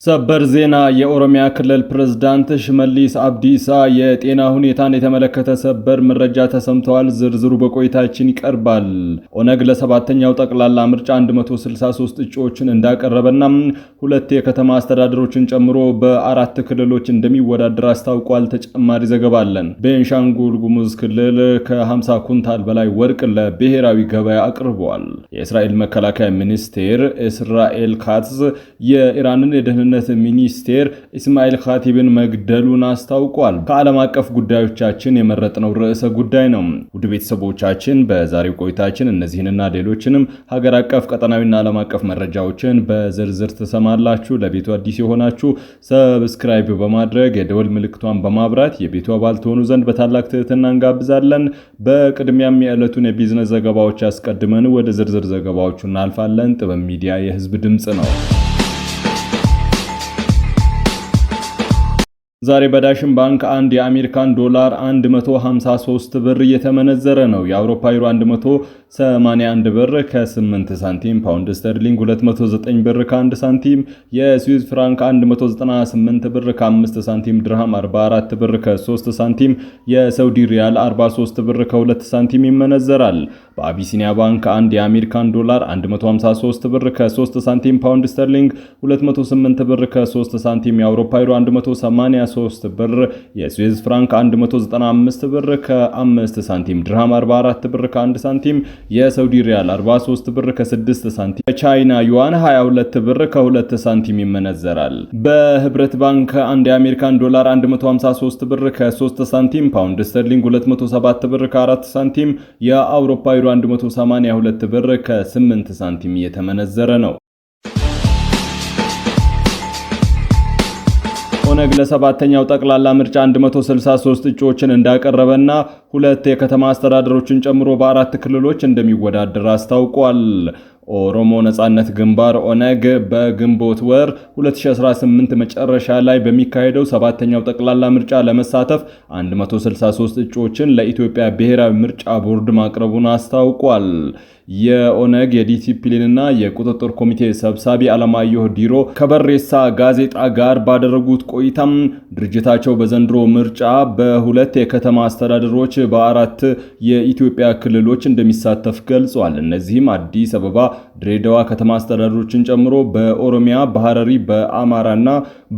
ሰበር ዜና የኦሮሚያ ክልል ፕሬዝዳንት ሽመልስ አብዲሳ የጤና ሁኔታን የተመለከተ ሰበር መረጃ ተሰምተዋል። ዝርዝሩ በቆይታችን ይቀርባል። ኦነግ ለሰባተኛው ጠቅላላ ምርጫ 163 እጩዎችን እንዳቀረበና ሁለት የከተማ አስተዳደሮችን ጨምሮ በአራት ክልሎች እንደሚወዳደር አስታውቋል። ተጨማሪ ዘገባ አለን። ቤንሻንጉል ጉሙዝ ክልል ከ50 ኩንታል በላይ ወርቅ ለብሔራዊ ገበያ አቅርበዋል። የእስራኤል መከላከያ ሚኒስቴር እስራኤል ካትዝ የኢራንን የደህንነት ሚኒስቴር ኢስማኤል ኻቲብን መግደሉን አስታውቋል። ከዓለም አቀፍ ጉዳዮቻችን የመረጥነው ርዕሰ ጉዳይ ነው። ውድ ቤተሰቦቻችን በዛሬው ቆይታችን እነዚህንና ሌሎችንም ሀገር አቀፍ ቀጠናዊና ዓለም አቀፍ መረጃዎችን በዝርዝር ትሰማላችሁ። ለቤቱ አዲስ የሆናችሁ ሰብስክራይብ በማድረግ የደወል ምልክቷን በማብራት የቤቱ አባል ትሆኑ ዘንድ በታላቅ ትህትና እንጋብዛለን። በቅድሚያም የዕለቱን የቢዝነስ ዘገባዎች አስቀድመን ወደ ዝርዝር ዘገባዎቹ እናልፋለን። ጥበብ ሚዲያ የህዝብ ድምጽ ነው። ዛሬ በዳሽን ባንክ አንድ የአሜሪካን ዶላር 153 ብር እየተመነዘረ ነው። የአውሮፓ ዩሮ 181 ብር ከ8 ሳንቲም፣ ፓውንድ ስተርሊንግ 209 ብር ከ1 ሳንቲም፣ የስዊዝ ፍራንክ 198 ብር ከ5 ሳንቲም፣ ድርሃም 44 ብር ከ3 ሳንቲም፣ የሳውዲ ሪያል 43 ብር ከ2 ሳንቲም ይመነዘራል። በአቢሲኒያ ባንክ አንድ የአሜሪካን ዶላር 153 ብር ከ3 ሳንቲም፣ ፓውንድ ስተርሊንግ 208 ብር ከ3 ሳንቲም፣ የአውሮፓ ዩሮ 183 ብር፣ የስዊዝ ፍራንክ 195 ብር ከ5 ሳንቲም፣ ድርሃም 44 ብር ከ1 ሳንቲም፣ የሳውዲ ሪያል 43 ብር ከ6 ሳንቲም፣ የቻይና ዩዋን 22 ብር ከ2 ሳንቲም ይመነዘራል። በህብረት ባንክ አንድ የአሜሪካን ዶላር 153 ብር ከ3 ሳንቲም፣ ፓውንድ ስተርሊንግ 207 ብር ከ4 ሳንቲም፣ የአውሮፓ ዩሮ 182 ብር ከ8 ሳንቲም እየተመነዘረ ነው። ኦነግ ለሰባተኛው ጠቅላላ ምርጫ 163 እጩዎችን እንዳቀረበና ሁለት የከተማ አስተዳደሮችን ጨምሮ በአራት ክልሎች እንደሚወዳደር አስታውቋል። ኦሮሞ ነጻነት ግንባር ኦነግ በግንቦት ወር 2018 መጨረሻ ላይ በሚካሄደው ሰባተኛው ጠቅላላ ምርጫ ለመሳተፍ 163 እጩዎችን ለኢትዮጵያ ብሔራዊ ምርጫ ቦርድ ማቅረቡን አስታውቋል። የኦነግ የዲሲፕሊንና የቁጥጥር ኮሚቴ ሰብሳቢ አለማየሁ ዲሮ ከበሬሳ ጋዜጣ ጋር ባደረጉት ቆይታም ድርጅታቸው በዘንድሮ ምርጫ በሁለት የከተማ አስተዳደሮች በአራት የኢትዮጵያ ክልሎች እንደሚሳተፍ ገልጿል። እነዚህም አዲስ አበባ፣ ድሬዳዋ ከተማ አስተዳደሮችን ጨምሮ በኦሮሚያ፣ በሐረሪ፣ በአማራና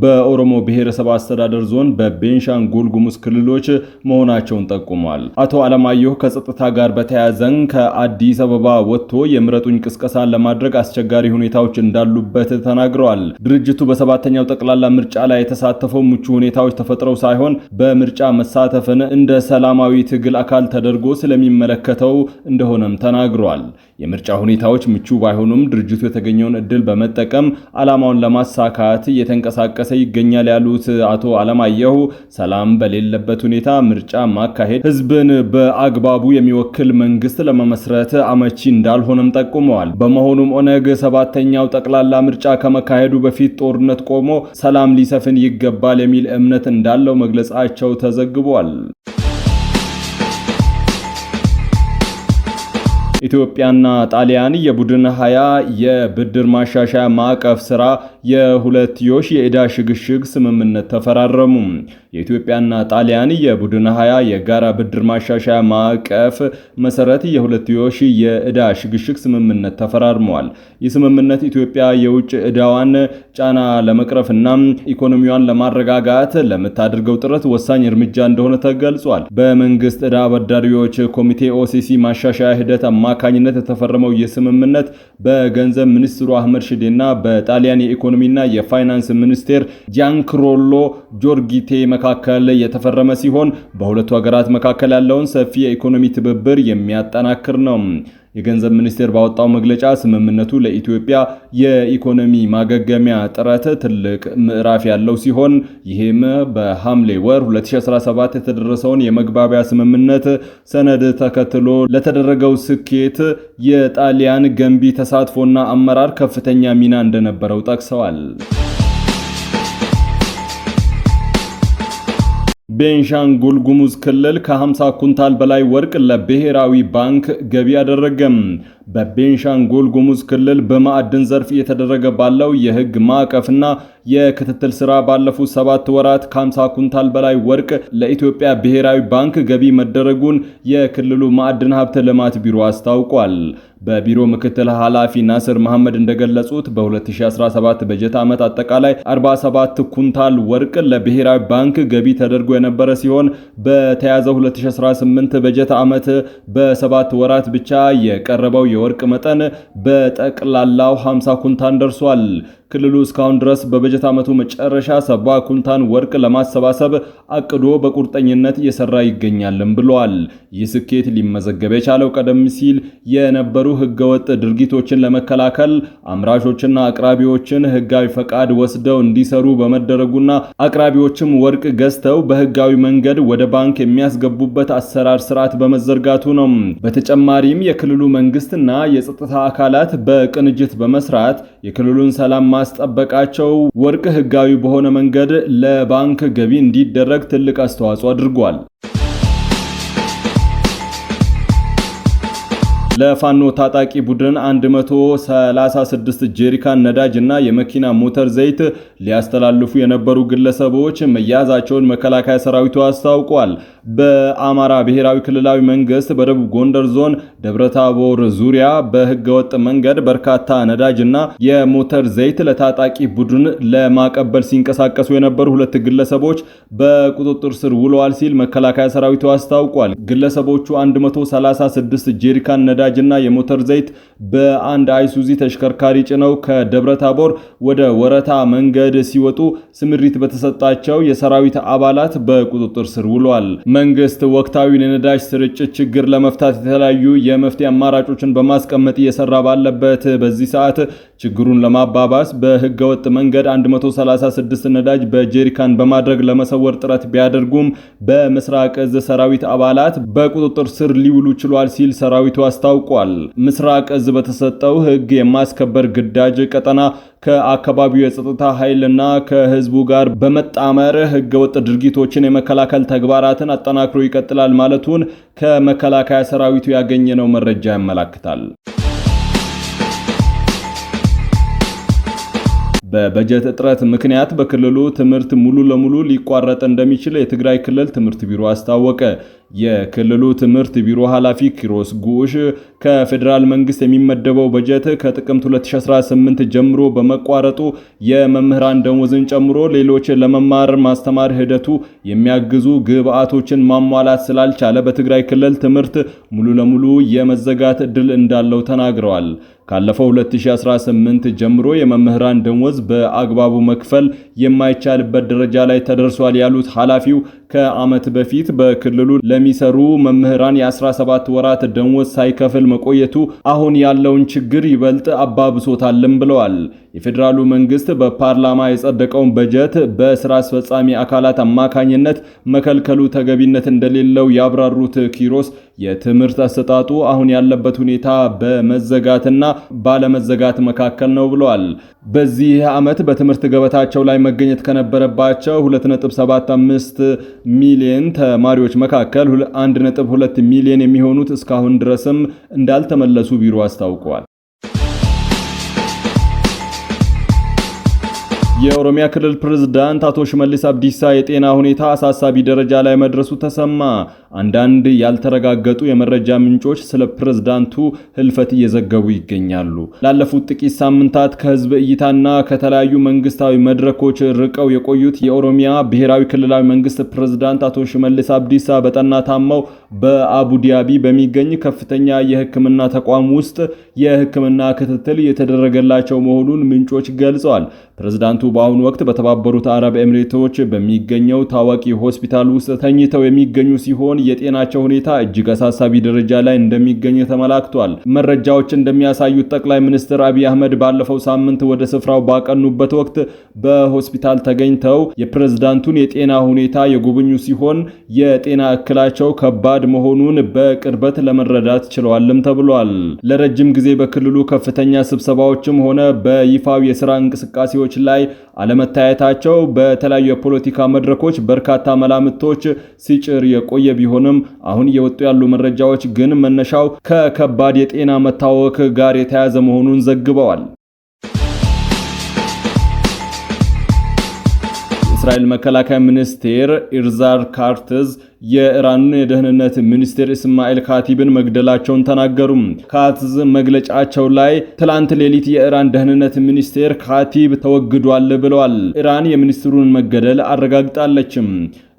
በኦሮሞ ብሔረሰብ አስተዳደር ዞን በቤንሻንጉል ጉሙዝ ክልሎች መሆናቸውን ጠቁሟል። አቶ አለማየሁ ከጸጥታ ጋር በተያያዘን ከአዲስ አበባ ወጥቶ የምረጡኝ ቅስቀሳን ለማድረግ አስቸጋሪ ሁኔታዎች እንዳሉበት ተናግረዋል። ድርጅቱ በሰባተኛው ጠቅላላ ምርጫ ላይ የተሳተፈው ምቹ ሁኔታዎች ተፈጥረው ሳይሆን በምርጫ መሳተፍን እንደ ሰላማዊ ትግል አካል ተደርጎ ስለሚመለከተው እንደሆነም ተናግረዋል። የምርጫ ሁኔታዎች ምቹ ባይሆኑም ድርጅቱ የተገኘውን እድል በመጠቀም ዓላማውን ለማሳካት እየተንቀሳቀሰ ይገኛል ያሉት አቶ አለማየሁ ሰላም በሌለበት ሁኔታ ምርጫ ማካሄድ ህዝብን በአግባቡ የሚወክል መንግስት ለመመስረት አመቺ እንዳልሆነም ጠቁመዋል። በመሆኑም ኦነግ ሰባተኛው ጠቅላላ ምርጫ ከመካሄዱ በፊት ጦርነት ቆሞ ሰላም ሊሰፍን ይገባል የሚል እምነት እንዳለው መግለጻቸው ተዘግቧል። ኢትዮጵያና ጣሊያን የቡድን 20 የብድር ማሻሻያ ማዕቀፍ ስራ የሁለትዮሽ የዕዳ ሽግሽግ ስምምነት ተፈራረሙ። የኢትዮጵያና ጣሊያን የቡድን 20 የጋራ ብድር ማሻሻያ ማዕቀፍ መሰረት የሁለትዮሽ የዕዳ ሽግሽግ ስምምነት ተፈራርመዋል። ይህ ስምምነት ኢትዮጵያ የውጭ ዕዳዋን ጫና ለመቅረፍና ኢኮኖሚዋን ለማረጋጋት ለምታደርገው ጥረት ወሳኝ እርምጃ እንደሆነ ተገልጿል። በመንግስት ዕዳ አበዳሪዎች ኮሚቴ ኦሲሲ ማሻሻያ ሂደት አማካኝነት የተፈረመው የስምምነት በገንዘብ ሚኒስትሩ አህመድ ሽዴና በጣሊያን የኢኮኖሚና የፋይናንስ ሚኒስቴር ጃንክሮሎ ጆርጊቴ መካከል የተፈረመ ሲሆን በሁለቱ ሀገራት መካከል ያለውን ሰፊ የኢኮኖሚ ትብብር የሚያጠናክር ነው። የገንዘብ ሚኒስቴር ባወጣው መግለጫ ስምምነቱ ለኢትዮጵያ የኢኮኖሚ ማገገሚያ ጥረት ትልቅ ምዕራፍ ያለው ሲሆን ይህም በሐምሌ ወር 2017 የተደረሰውን የመግባቢያ ስምምነት ሰነድ ተከትሎ ለተደረገው ስኬት የጣሊያን ገንቢ ተሳትፎና አመራር ከፍተኛ ሚና እንደነበረው ጠቅሰዋል። ቤንሻንጉል ጉሙዝ ክልል ከ50 ኩንታል በላይ ወርቅ ለብሔራዊ ባንክ ገቢ አደረገም። በቤንሻንጉል ጉሙዝ ክልል በማዕድን ዘርፍ እየተደረገ ባለው የሕግ ማዕቀፍና የክትትል ስራ ባለፉት 7 ወራት ከ50 ኩንታል በላይ ወርቅ ለኢትዮጵያ ብሔራዊ ባንክ ገቢ መደረጉን የክልሉ ማዕድን ሀብት ልማት ቢሮ አስታውቋል። በቢሮ ምክትል ኃላፊ ናስር መሐመድ እንደገለጹት በ2017 በጀት ዓመት አጠቃላይ 47 ኩንታል ወርቅ ለብሔራዊ ባንክ ገቢ ተደርጎ የነበረ ሲሆን በተያዘው 2018 በጀት ዓመት በ7 ወራት ብቻ የቀረበው የወርቅ መጠን በጠቅላላው 50 ኩንታል ደርሷል። ክልሉ እስካሁን ድረስ በበጀት ዓመቱ መጨረሻ 70 ኩንታል ወርቅ ለማሰባሰብ አቅዶ በቁርጠኝነት እየሰራ ይገኛልም ብለዋል። ይህ ስኬት ሊመዘገብ የቻለው ቀደም ሲል የነበሩ ህገወጥ ድርጊቶችን ለመከላከል አምራቾችና አቅራቢዎችን ህጋዊ ፈቃድ ወስደው እንዲሰሩ በመደረጉና አቅራቢዎችም ወርቅ ገዝተው በህጋዊ መንገድ ወደ ባንክ የሚያስገቡበት አሰራር ስርዓት በመዘርጋቱ ነው። በተጨማሪም የክልሉ መንግስትና የጸጥታ አካላት በቅንጅት በመስራት የክልሉን ሰላም ማስጠበቃቸው ወርቅ ህጋዊ በሆነ መንገድ ለባንክ ገቢ እንዲደረግ ትልቅ አስተዋጽኦ አድርጓል። ለፋኖ ታጣቂ ቡድን 136 ጄሪካን ነዳጅ እና የመኪና ሞተር ዘይት ሊያስተላልፉ የነበሩ ግለሰቦች መያዛቸውን መከላከያ ሰራዊቱ አስታውቋል። በአማራ ብሔራዊ ክልላዊ መንግስት በደቡብ ጎንደር ዞን ደብረታቦር ዙሪያ በህገወጥ መንገድ በርካታ ነዳጅ እና የሞተር ዘይት ለታጣቂ ቡድን ለማቀበል ሲንቀሳቀሱ የነበሩ 2 ግለሰቦች በቁጥጥር ስር ውለዋል ሲል መከላከያ ሰራዊቱ አስታውቋል። ግለሰቦቹ 136 ጄሪካን ነዳጅ እና የሞተር ዘይት በአንድ አይሱዚ ተሽከርካሪ ጭነው ከደብረታቦር ወደ ወረታ መንገድ ሲወጡ ስምሪት በተሰጣቸው የሰራዊት አባላት በቁጥጥር ስር ውለዋል። መንግስት ወቅታዊውን የነዳጅ ስርጭት ችግር ለመፍታት የተለያዩ የመፍትሄ አማራጮችን በማስቀመጥ እየሰራ ባለበት በዚህ ሰዓት ችግሩን ለማባባስ በህገወጥ መንገድ 136 ነዳጅ በጄሪካን በማድረግ ለመሰወር ጥረት ቢያደርጉም በምስራቅ እዝ ሰራዊት አባላት በቁጥጥር ስር ሊውሉ ችሏል ሲል ሰራዊቱ አስታውቋል። ምስራቅ እዝ በተሰጠው ህግ የማስከበር ግዳጅ ቀጠና ከአካባቢው የጸጥታ ኃይልና ከህዝቡ ጋር በመጣመር ህገወጥ ድርጊቶችን የመከላከል ተግባራትን አጠናክሮ ይቀጥላል ማለቱን ከመከላከያ ሰራዊቱ ያገኘነው መረጃ ያመለክታል። በበጀት እጥረት ምክንያት በክልሉ ትምህርት ሙሉ ለሙሉ ሊቋረጥ እንደሚችል የትግራይ ክልል ትምህርት ቢሮ አስታወቀ። የክልሉ ትምህርት ቢሮ ኃላፊ ኪሮስ ጉሽ ከፌደራል መንግስት የሚመደበው በጀት ከጥቅምት 2018 ጀምሮ በመቋረጡ የመምህራን ደሞዝን ጨምሮ ሌሎች ለመማር ማስተማር ሂደቱ የሚያግዙ ግብአቶችን ማሟላት ስላልቻለ በትግራይ ክልል ትምህርት ሙሉ ለሙሉ የመዘጋት ዕድል እንዳለው ተናግረዋል። ካለፈው 2018 ጀምሮ የመምህራን ደሞዝ በአግባቡ መክፈል የማይቻልበት ደረጃ ላይ ተደርሷል ያሉት ኃላፊው ከዓመት በፊት በክልሉ ለሚሰሩ መምህራን የ17 ወራት ደሞዝ ሳይከፍል መቆየቱ አሁን ያለውን ችግር ይበልጥ አባብሶታልም ብለዋል። የፌዴራሉ መንግስት በፓርላማ የጸደቀውን በጀት በስራ አስፈጻሚ አካላት አማካኝነት መከልከሉ ተገቢነት እንደሌለው ያብራሩት ኪሮስ የትምህርት አሰጣጡ አሁን ያለበት ሁኔታ በመዘጋትና ባለመዘጋት መካከል ነው ብለዋል። በዚህ ዓመት በትምህርት ገበታቸው ላይ መገኘት ከነበረባቸው 2.75 ሚሊዮን ተማሪዎች መካከል 1.2 ሚሊዮን የሚሆኑት እስካሁን ድረስም እንዳልተመለሱ ቢሮ አስታውቀዋል። የኦሮሚያ ክልል ፕሬዝዳንት አቶ ሽመልስ አብዲሳ የጤና ሁኔታ አሳሳቢ ደረጃ ላይ መድረሱ ተሰማ። አንዳንድ ያልተረጋገጡ የመረጃ ምንጮች ስለ ፕሬዝዳንቱ ህልፈት እየዘገቡ ይገኛሉ። ላለፉት ጥቂት ሳምንታት ከህዝብ እይታና ከተለያዩ መንግስታዊ መድረኮች ርቀው የቆዩት የኦሮሚያ ብሔራዊ ክልላዊ መንግስት ፕሬዝዳንት አቶ ሽመልስ አብዲሳ በጠና ታመው በአቡዳቢ በሚገኝ ከፍተኛ የሕክምና ተቋም ውስጥ የሕክምና ክትትል የተደረገላቸው መሆኑን ምንጮች ገልጸዋል። ፕሬዝዳንቱ በአሁኑ ወቅት በተባበሩት አረብ ኤሚሬቶች በሚገኘው ታዋቂ ሆስፒታል ውስጥ ተኝተው የሚገኙ ሲሆን የጤናቸው ሁኔታ እጅግ አሳሳቢ ደረጃ ላይ እንደሚገኝ ተመላክቷል። መረጃዎች እንደሚያሳዩት ጠቅላይ ሚኒስትር አብይ አህመድ ባለፈው ሳምንት ወደ ስፍራው ባቀኑበት ወቅት በሆስፒታል ተገኝተው የፕሬዝዳንቱን የጤና ሁኔታ የጎበኙ ሲሆን የጤና እክላቸው ከባድ መሆኑን በቅርበት ለመረዳት ችለዋልም ተብሏል። ለረጅም ጊዜ በክልሉ ከፍተኛ ስብሰባዎችም ሆነ በይፋዊ የሥራ እንቅስቃሴዎች ላይ አለመታየታቸው በተለያዩ የፖለቲካ መድረኮች በርካታ መላምቶች ሲጭር የቆየ ቢሆንም አሁን እየወጡ ያሉ መረጃዎች ግን መነሻው ከከባድ የጤና መታወክ ጋር የተያያዘ መሆኑን ዘግበዋል። የእስራኤል መከላከያ ሚኒስቴር ኢርዛር ካርትዝ የኢራኑን የደህንነት ሚኒስቴር እስማኤል ካቲብን መግደላቸውን ተናገሩ። ካትዝ መግለጫቸው ላይ ትላንት ሌሊት የኢራን ደህንነት ሚኒስቴር ካቲብ ተወግዷል ብለዋል። ኢራን የሚኒስትሩን መገደል አረጋግጣለች።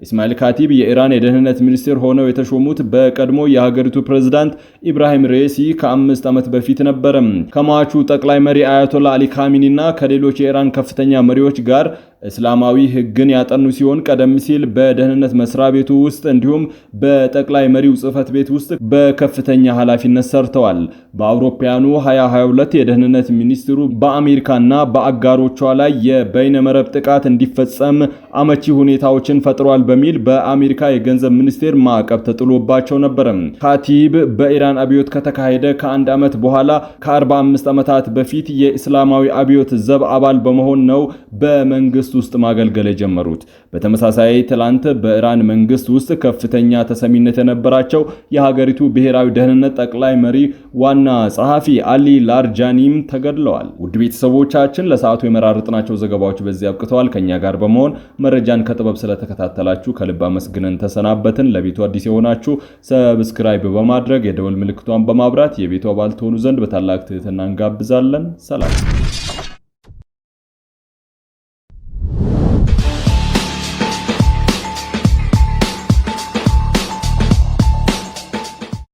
እስማኤል ካቲብ የኢራን የደህንነት ሚኒስቴር ሆነው የተሾሙት በቀድሞ የሀገሪቱ ፕሬዝዳንት ኢብራሂም ሬሲ ከ5 ዓመት በፊት ነበር። ከሟቹ ጠቅላይ መሪ አያቶላ አሊ ካሚኒና ከሌሎች የኢራን ከፍተኛ መሪዎች ጋር እስላማዊ ሕግን ያጠኑ ሲሆን ቀደም ሲል በደህንነት መስሪያ ቤቱ ውስጥ እንዲሁም በጠቅላይ መሪው ጽህፈት ቤት ውስጥ በከፍተኛ ኃላፊነት ሰርተዋል። በአውሮፓውያኑ 2022 የደህንነት ሚኒስትሩ በአሜሪካና በአጋሮቿ ላይ የበይነመረብ ጥቃት እንዲፈጸም አመቺ ሁኔታዎችን ፈጥሯል በሚል በአሜሪካ የገንዘብ ሚኒስቴር ማዕቀብ ተጥሎባቸው ነበር። ካቲብ በኢራን አብዮት ከተካሄደ ከአንድ ዓመት በኋላ ከ45 ዓመታት በፊት የእስላማዊ አብዮት ዘብ አባል በመሆን ነው በመንግስት ውስጥ ማገልገል የጀመሩት። በተመሳሳይ ትላንት በኢራን መንግስት ውስጥ ከፍተኛ ተሰሚነት የነበራቸው የሀገሪቱ ብሔራዊ ደህንነት ጠቅላይ መሪ ዋና ጸሐፊ አሊ ላርጃኒም ተገድለዋል። ውድ ቤተሰቦቻችን ለሰዓቱ የመራረጥናቸው ዘገባዎች በዚህ አብቅተዋል። ከኛ ጋር በመሆን መረጃን ከጥበብ ስለተከታተላችሁ ከልብ አመስግነን ተሰናበትን። ለቤቱ አዲስ የሆናችሁ ሰብስክራይብ በማድረግ የደወል ምልክቷን በማብራት የቤቱ አባል ትሆኑ ዘንድ በታላቅ ትህትና እንጋብዛለን። ሰላም